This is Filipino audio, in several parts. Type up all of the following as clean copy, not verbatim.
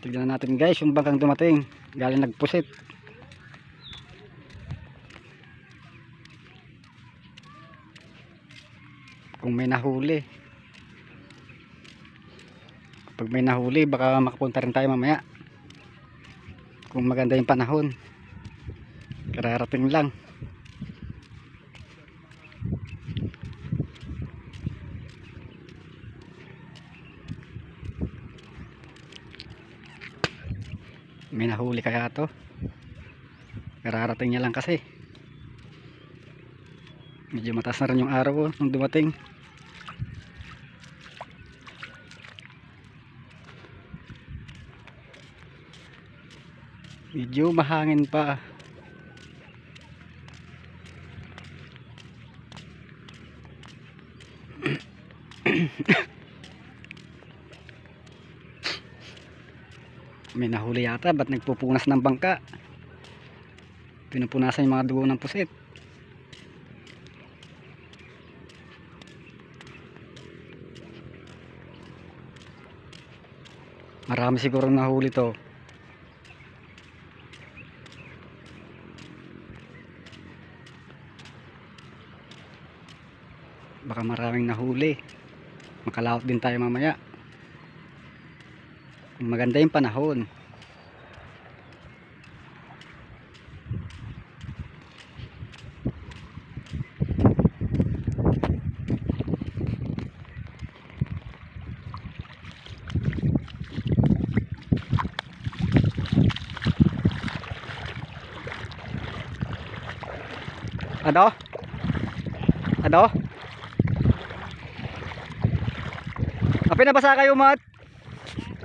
Tignan natin guys yung bangkang dumating. Galing nagpusit. Kung may nahuli. Pag may nahuli baka makapunta rin tayo mamaya. Kung maganda yung panahon. Kararating lang. May nahuli kaya to. Kararating niya lang kasi. Medyo mataas na rin yung araw nung dumating. Medyo mahangin pa. May nahuli yata, ba't nagpupunas ng bangka? Pinupunasan yung mga dugo ng pusit. Marami siguro nahuli to. Baka maraming nahuli. Makalaot din tayo mamaya. Maganda yung panahon. Ano? Ano? Ape nabasa kayo, Mat?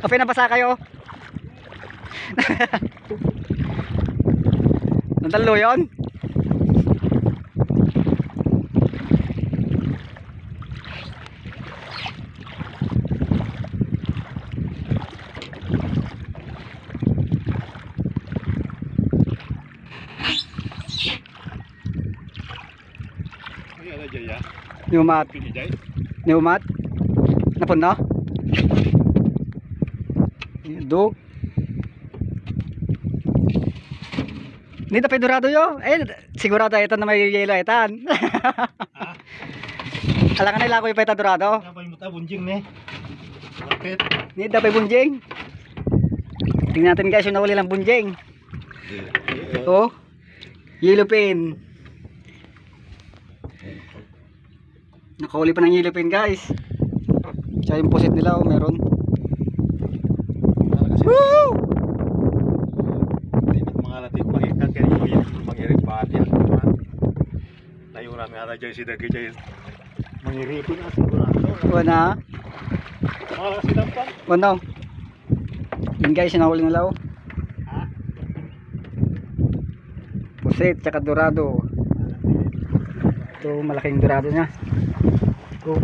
Ape nabasa kayo? Nandalo yun? Ni Umat. Ni Umat. Napon na? Dug. Ni ta pedurado yo. Sigurado ito na may yelo itan. Alangan nila ko yung pedurado. Napay mo ta bunjing ni. Bakit? Ni dapat bunjing. Tingnan natin guys yung nahuli ng bunjing. Oh. Yellow pin. Nakahuli pa ng yellow pin guys. Tsaka yung pusit nila meron. Woo! Mga latik makita kaya yung mangirit pa yan. Tayo rami ara dyan si Dagi dyan. Mangiripin na sigurado. Wana. Mga sinampan. Wana. Yun guys yung nahuli nila. Pusit tsaka dorado. Ito malaking dorado niya. Ito.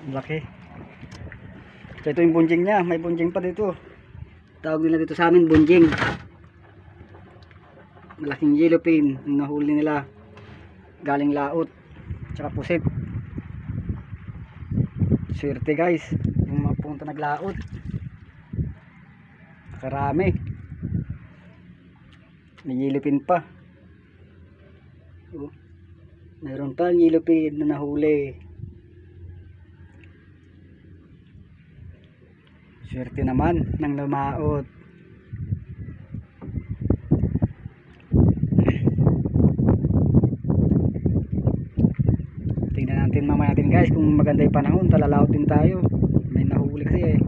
Laki. Ito yung bunjing niya. May bunjing pa dito. Tawag nila dito sa amin bunjing. Malaking yellow pin. Yung nahuli nila. Galing laot. Tsaka pusit. Swerte guys. Yung mga punta naglaot. Nakarami. May yellow pin pa. Oh. Mayroon pa ang yellow pin na nahuli. Swerte naman ng lumaot. Tingnan natin mamaya natin guys kung maganda yung panahon. Talalaot din tayo. May nahuli kasi eh.